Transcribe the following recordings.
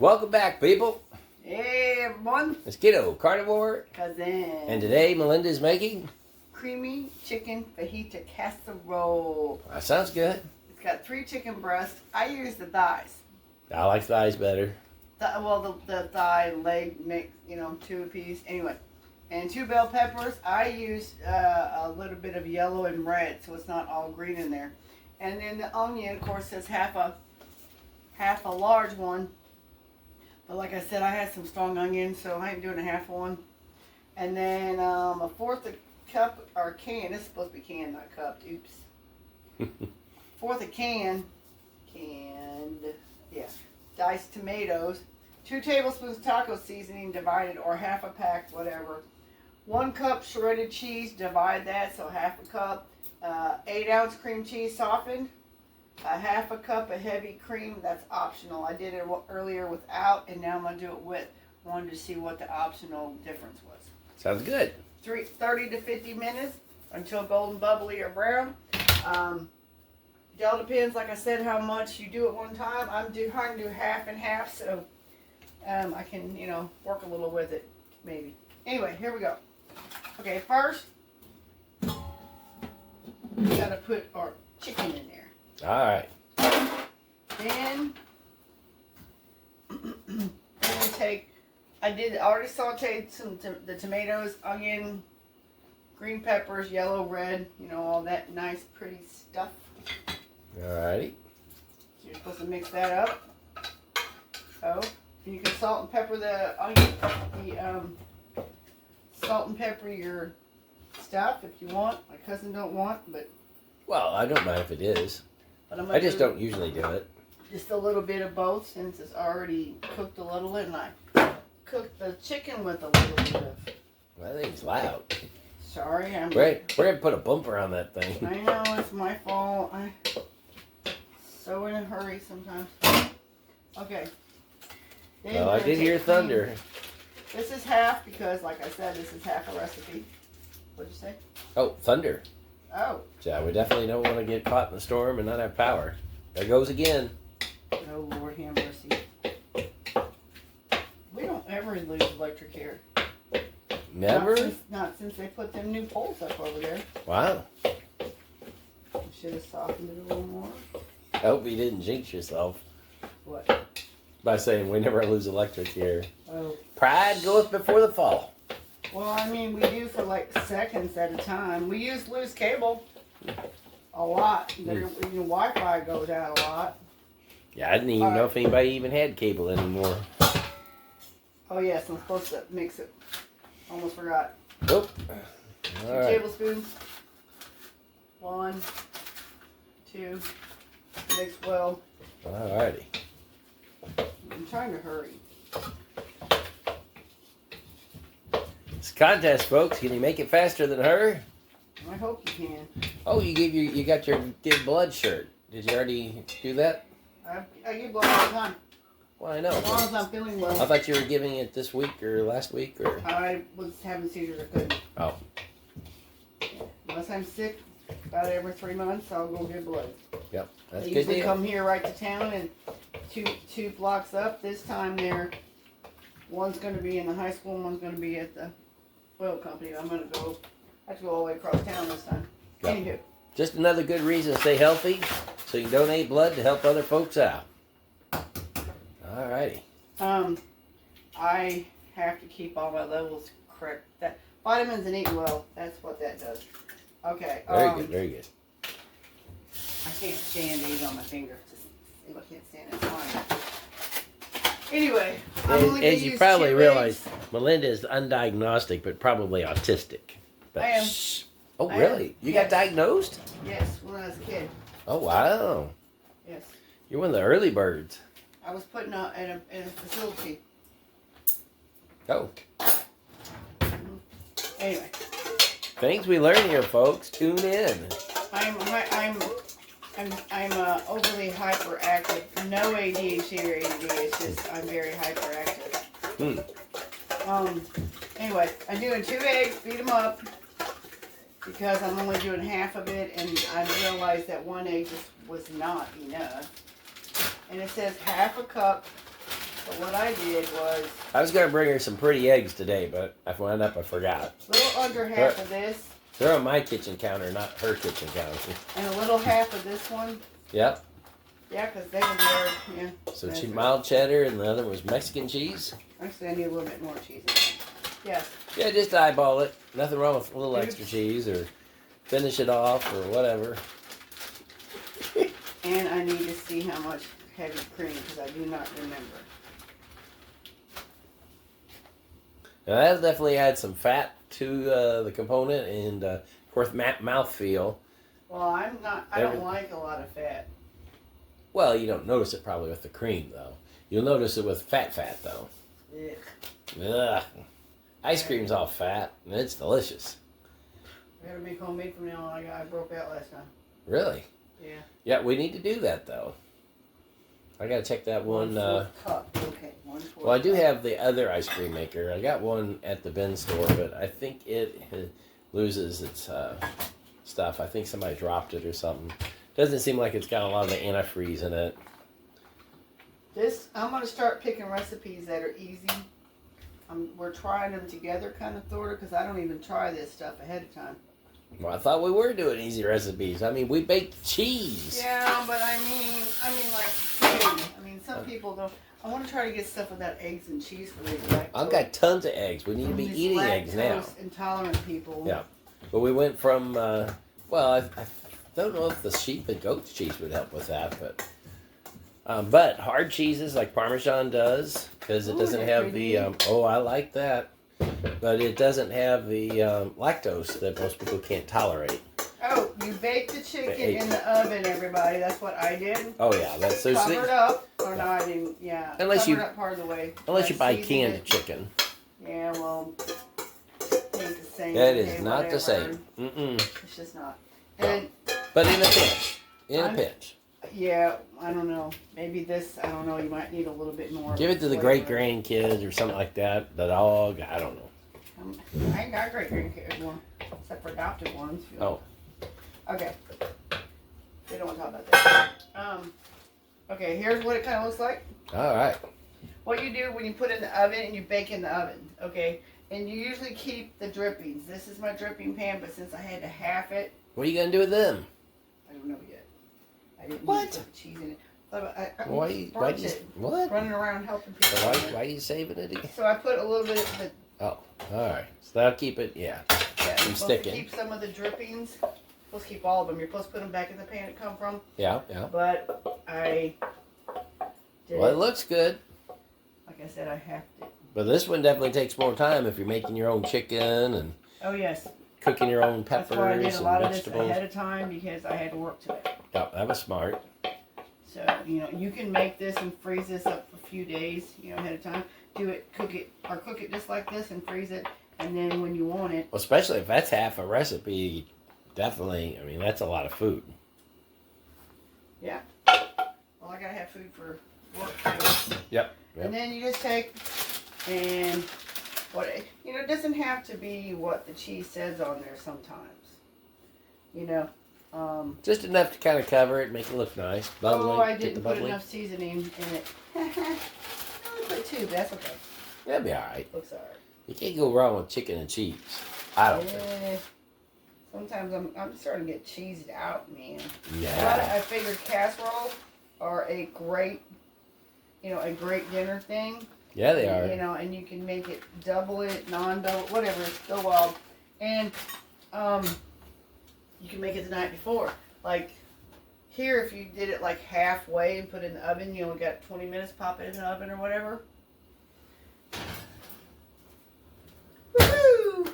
Welcome back, people. Hey, everyone. It's Keto Carnivore. Cousin. And today, Melinda's making... creamy chicken fajita casserole. That sounds good. It's got 3 chicken breasts. I use the thighs. I like thighs better. The thigh, leg mix, 2 apiece. Anyway. And 2 bell peppers. I use a little bit of yellow and red, so it's not all green in there. And then the onion, of course, is half a large one. But like I said, I had some strong onions, so I ain't doing a half one. And then a fourth a cup or can. This is supposed to be canned, not cupped. Oops. Fourth a can. Canned. Yeah. Diced tomatoes. 2 tablespoons taco seasoning divided, or half a pack, whatever. 1 cup shredded cheese. Divide that, so half a cup. 8-ounce cream cheese softened. A half a cup of heavy cream. That's optional. I did it earlier without, and now I'm going to do it with. Wanted to see what the optional difference was. Sounds good. 30 to 50 minutes until golden, bubbly, or brown. It all depends, like I said, how much you do at one time. I'm trying to do half and half, so I can, work a little with it, maybe. Anyway, here we go. Okay, first, we got to put our chicken in there. All right. Then I already sauteed the tomatoes, onion, green peppers, yellow, red, all that nice, pretty stuff. All righty. So you're supposed to mix that up. Oh, and you can salt and pepper the onion, salt and pepper your stuff if you want. My cousin don't want, but. Well, I don't mind if it is. But I just don't usually do it. Just a little bit of both, since it's already cooked a little, and I cooked the chicken with a little bit of. That thing's loud. Sorry, We're going to put a bumper on that thing. I know, it's my fault. I'm so in a hurry sometimes. Okay. Then Well, I did hear thunder. This is half, because, like I said, this is half a recipe. What'd you say? Oh, thunder. Oh. So we definitely don't want to get caught in the storm and not have power. There goes again. Oh, Lord have mercy. We don't ever lose electric here. Never? Not since they put them new poles up over there. Wow. I should have softened it a little more. I hope you didn't jinx yourself. What? By saying we never lose electric here. Oh. Pride goeth before the fall. Well, I mean, we do for like seconds at a time. We lose cable a lot. Wi-Fi goes out a lot. Yeah, I didn't even know if anybody even had cable anymore. Oh, yes, I'm supposed to mix it. Almost forgot. Nope. 2 All right. tablespoons. 1, 2. Mix well. All righty. I'm trying to hurry. It's a contest, folks. Can you make it faster than her? I hope you can. Oh, you got your Give Blood shirt. Did you already do that? I give blood all the time. Well, I know. As long as I'm feeling well. I thought you were giving it this week or last week, or. I was having seizures. I couldn't. Oh. Unless I'm sick, about every 3 months, I'll go give blood. Yep, that's They good. usually come here right to town, and two blocks up. This time one's going to be in the high school, and one's going to be at the oil company. I have to go all the way across town this time. Yep. Anywho. Just another good reason to stay healthy, so you can donate blood to help other folks out. All righty. I have to keep all my levels correct. That vitamins and eating well. That's what that does. Okay. Very good. Very good. I can't stand these on my finger. I can't stand it. Fine. Anyway, As you probably realize, Melinda is undiagnostic, but probably autistic. But I am. Oh, really? You got diagnosed? Yes, when I was a kid. Oh, wow. Yes. You're one of the early birds. I was put in a facility. Oh. Anyway. Things we learn here, folks. Tune in. I'm overly hyperactive. No ADHD or ADD. It's just I'm very hyperactive. Anyway, I'm doing 2 eggs. Beat them up. Because I'm only doing half of it, and I realized that 1 egg just was not enough. And it says half a cup So what I did was I was gonna bring her some pretty eggs today, but I wound up I forgot. a little under half of this. They're on my kitchen counter, not her kitchen counter. And a little half of this one. Yep. Yeah, because they were there. Yeah. So she mild cheddar, and the other was Mexican cheese. Actually, I need a little bit more cheese. Yes. Yeah, just eyeball it. Nothing wrong with a little extra cheese, or finish it off, or whatever. And I need to see how much heavy cream because I do not remember. Now that definitely adds some fat to the component, and of course, mouthfeel. Well, I don't like a lot of fat. Well, you don't notice it probably with the cream, though. You'll notice it with fat, though. Ugh. Ugh. Ice cream's all fat, and it's delicious. We gotta make homemade from now on. I broke out last time. Really? Yeah. Yeah, we need to do that, though. I gotta check that one. 1/4 cup. Okay, 1/4 Well, I do cup. have the other ice cream maker. I got one at the bin store, but I think it loses its stuff. I think somebody dropped it or something. Doesn't seem like it's got a lot of the antifreeze in it. I'm gonna start picking recipes that are easy. We're trying them together, kind of, sorta, because I don't even try this stuff ahead of time. Well, I thought we were doing easy recipes. I mean, we baked cheese. Yeah, but I mean like food. I mean, some people don't. I want to try to get stuff without eggs and cheese for these. I've got tons of eggs. We need to be These eating eggs now. lactose intolerant people. Yeah, but we went from. Well, I don't know if the sheep and goat cheese would help with that, but hard cheeses like Parmesan does, because it doesn't have the. I like that, but it doesn't have the lactose that most people can't tolerate. Oh, you baked the chicken in the oven, everybody. That's what I did. Oh yeah, that's so. Covered up, or no, I didn't. Yeah, Unless covered you- up part of the way. Unless I you buy seasoned canned it. chicken. Yeah, well, it ain't the same. That okay, is not the whatever. same. Mm-mm. It's just not. And But in a pinch. In a I'm- pinch. yeah, I don't know. Maybe this. I don't know. You might need a little bit more. Give it to the flavor. great grandkids or something like that. The dog. I don't know. I ain't got great grandkids, one, except for adopted ones. Oh. Okay. We don't want to talk about that. Okay, here's what it kind of looks like. All right. What you do when you put it in the oven and you bake in the oven, okay? And you usually keep the drippings. This is my dripping pan, but since I had to half it, What are you gonna do with them? I don't know yet. I didn't What? need to put the cheese in it. I Why burnt do you, it, what? running around helping people. So why are you saving it again? So I put a little bit of the Oh, all right. So that'll keep it. Yeah. yeah, you're supposed sticking. to keep some of the drippings. You're supposed to keep all of them. You're supposed to put them back in the pan it come from. Yeah. Yeah. But I did Well, it looks good, like I said, I halved it. but this one definitely takes more time if you're making your own chicken and Oh yes, cooking your own that's why I did peppers a and lot of this vegetables. ahead of time because I had to work today. Yeah, that was smart. So you can make this and freeze this up for a few days, ahead of time. Do it, cook it just like this and freeze it, and then when you want it, Well, especially if that's half a recipe, definitely. I mean, that's a lot of food. yeah. Well, I gotta have food for work too. Yep. And then you just take and it doesn't have to be what the cheese says on there sometimes. Just enough to kind of cover it, make it look nice. Bubbly. I Get the didn't put bubbly. enough seasoning in it. I only put 2, but that's okay. That'd be all right. Looks alright. You can't go wrong with chicken and cheese. I don't think. Yeah. Sometimes I'm starting to get cheesed out, man. Yeah. I figured casserole are a great dinner thing. Yeah, they are. And you can make it double it, non-double, whatever, go wild. And you can make it the night before. Like here, if you did it like halfway and put it in the oven, you only got 20 minutes, pop it in the oven or whatever. Woohoo!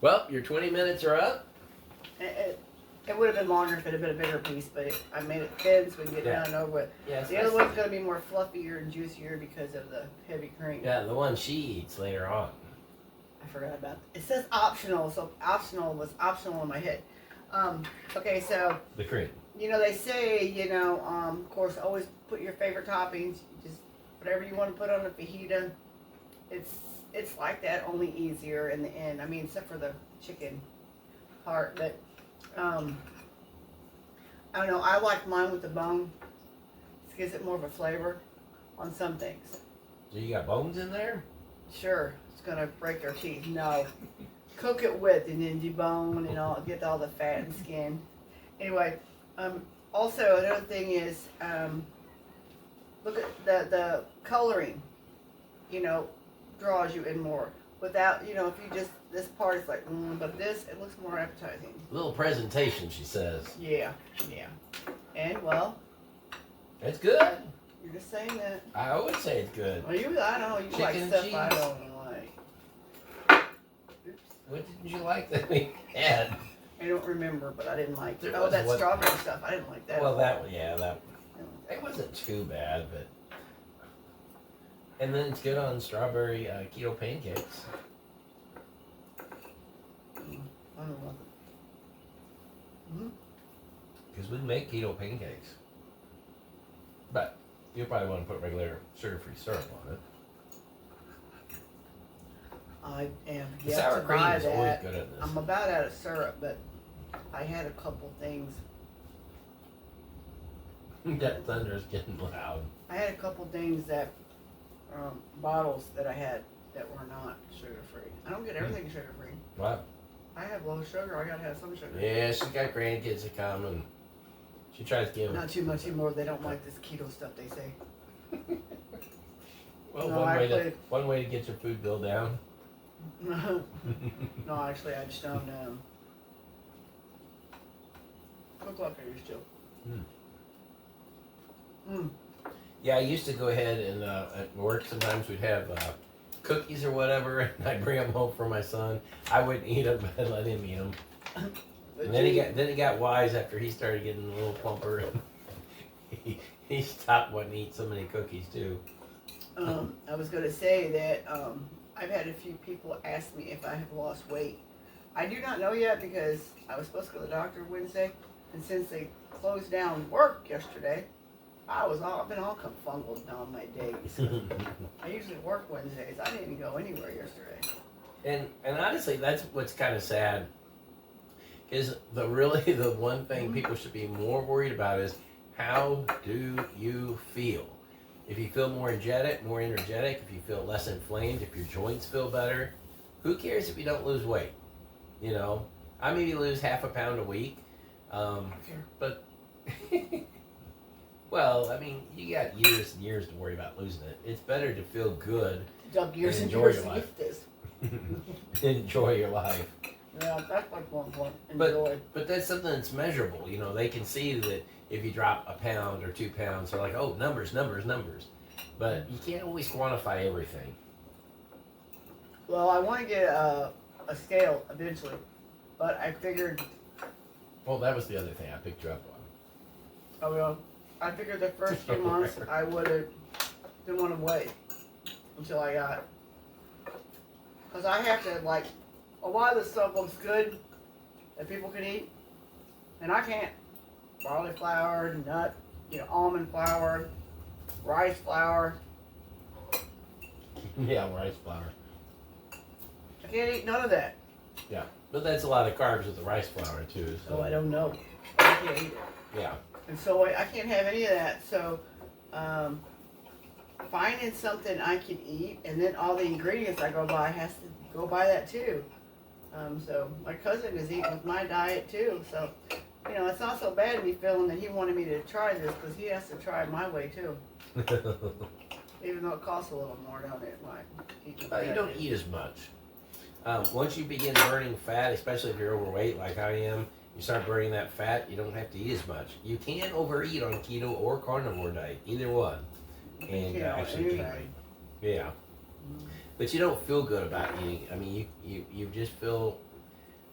Well, your 20 minutes are up. It would have been longer if it had been a bigger piece, but I made it thin so we can get it done and over with. Yeah, The other one's going to be more fluffier and juicier because of the heavy cream. Yeah, the one she eats later on. I forgot about it. It says optional, so optional was optional in my head. Okay, so The cream. they say of course, always put your favorite toppings. Just whatever you want to put on a fajita. It's like that, only easier in the end. I mean, except for the chicken part, but I don't know. I like mine with the bone. It gives it more of a flavor. on some things. So you got bones in there? Sure, it's gonna break their teeth. No. Cook it with and then debone and all, get all the fat and skin. Anyway, also another thing is, look at the coloring, you know, draws you in more. Without, you know, if you just, this part is like, but this, it looks more appetizing. Little presentation, she says. Yeah. And, well. It's good. You're just saying that. I always say it's good. Well, I know, you Chicken like and stuff cheese. I don't like. Oops. What didn't you like that we had? I don't remember, but I didn't like it. There Oh, was that one- strawberry stuff. I didn't like that. Well, that it wasn't too bad, but. And then it's good on strawberry keto pancakes. I don't know. Because we make keto pancakes. But you probably want to put regular sugar-free syrup on it. I am The yet sour to cream buy is always that. good at this. I'm about out of syrup, but I had a couple things. That thunder's getting loud. I had a couple things that bottles that I had that were not sugar free. I don't get everything sugar free. Wow. I have low sugar. I gotta have some sugar. Yeah, she's got grandkids that come and she tries to give them. Not too much anymore. They don't like this keto stuff. They say. Well, No, one way to get your food bill down. No, actually, I just don't cook like I used to. Yeah, I used to go ahead and at work sometimes we'd have cookies or whatever, and I'd bring them home for my son. I wouldn't eat them, but I'd let him eat them. And then he got wise after he started getting a little plumper. He stopped wanting to eat so many cookies too. I was going to say that I've had a few people ask me if I have lost weight. I do not know yet because I was supposed to go to the doctor Wednesday, and since they closed down work yesterday, I've been all confungled on my days. I usually work Wednesdays. I didn't go anywhere yesterday. And honestly, that's what's kind of sad. Is the one thing people should be more worried about is how do you feel? If you feel more energetic, if you feel less inflamed, if your joints feel better, who cares if you don't lose weight? You know, I maybe lose half a pound a week, but well, I mean, you got years and years to worry about losing it. It's better to feel good. Dug years and enjoy years your to life. get this. Enjoy your life. Yeah, that's like one point. Enjoy. But that's something that's measurable. You know, they can see that if you drop a pound or 2 pounds, they're like, oh, numbers. But you can't always quantify everything. Well, I want to get a scale eventually, but I figured. Well, that was the other thing I picked you up on. Oh well, I figured the first few months I didn't want to wait until I got, because I have to like, a lot of the stuff looks good that people can eat, and I can't. Barley flour, nut, almond flour, rice flour. Yeah, rice flour. I can't eat none of that. Yeah, but that's a lot of carbs with the rice flour too. So. Oh, I don't know. I can't eat it. Yeah. And so I can't have any of that. So finding something I can eat, and then all the ingredients I go buy has to go buy that too. So my cousin is eating with my diet too. So it's not so bad me feeling that he wanted me to try this because he has to try it my way too. Even though it costs a little more, don't it? Like you don't eat as much. Once you begin burning fat, especially if you're overweight like I am, you start burning that fat, you don't have to eat as much. You can overeat on keto or carnivore diet, either one. And actually yeah. But you don't feel good about eating. I mean, you just feel,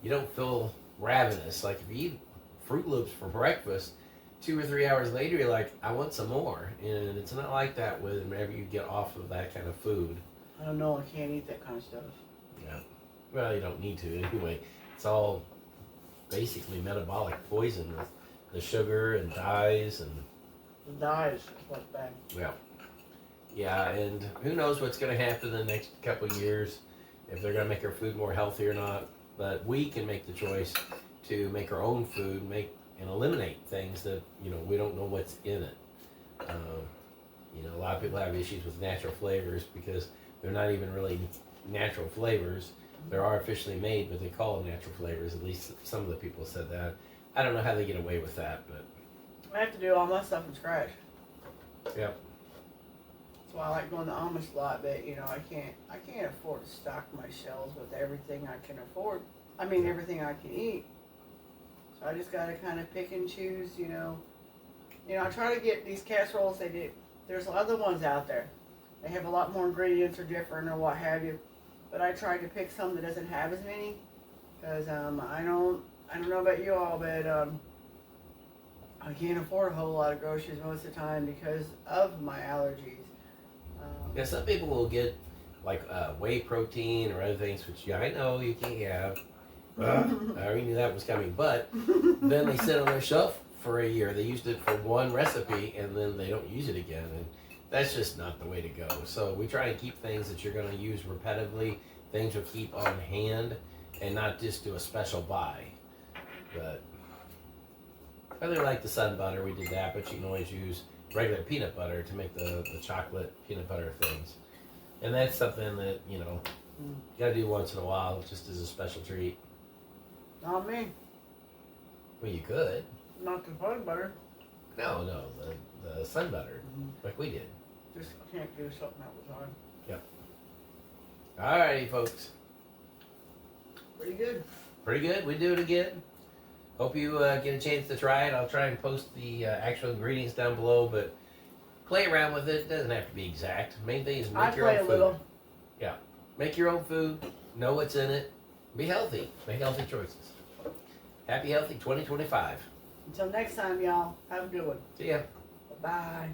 you don't feel ravenous. Like if you eat Fruit Loops for breakfast, 2 or 3 hours later, you're like, I want some more. And it's not like that whenever you get off of that kind of food. I don't know. I can't eat that kind of stuff. Yeah. Well, you don't need to anyway. It's all basically metabolic poison with the sugar and dyes and. The dyes is what's bad. Yeah. Yeah, and who knows what's going to happen in the next couple of years, if they're going to make our food more healthy or not. But we can make the choice to make our own food, and eliminate things that we don't know what's in it. lot of people have issues with natural flavors because they're not even really natural flavors. They're artificially made, but they call them natural flavors. At least some of the people said that. I don't know how they get away with that, but I have to do all my stuff from scratch. Yep. That's why I like going to Amish a lot, but you know, I can't afford to stock my shelves with everything I can afford. I mean, everything I can eat. So I just gotta kind of pick and choose, you know. You know, I try to get these casseroles. There's other ones out there. They have a lot more ingredients or different or what have you. But I try to pick some that doesn't have as many, because I don't know about you all, but I can't afford a whole lot of groceries most of the time because of my allergies. Yeah, some people will get like whey protein or other things, which I know you can't have. I already knew that was coming, but then they sit on their shelf for a year. They used it for one recipe and then they don't use it again, and that's just not the way to go. So we try and keep things that you're going to use repetitively, things you'll keep on hand, and not just do a special buy. But I really like the sun butter. We did that, but you can always use regular peanut butter to make the chocolate peanut butter things. And that's something that, you know, you got to do once in a while, just as a special treat. Not me. Well, you could. Not the peanut butter. No, the sun butter, like we did. Just can't do something all the time. Yep. Alrighty, folks. Pretty good. Pretty good. We do it again. Hope you get a chance to try it. I'll try and post the actual ingredients down below, but play around with it. It doesn't have to be exact. Main thing is make your own food. Little. Yeah. Make your own food. Know what's in it. Be healthy. Make healthy choices. Happy Healthy 2025. Until next time, y'all. Have a good one. See ya. Bye.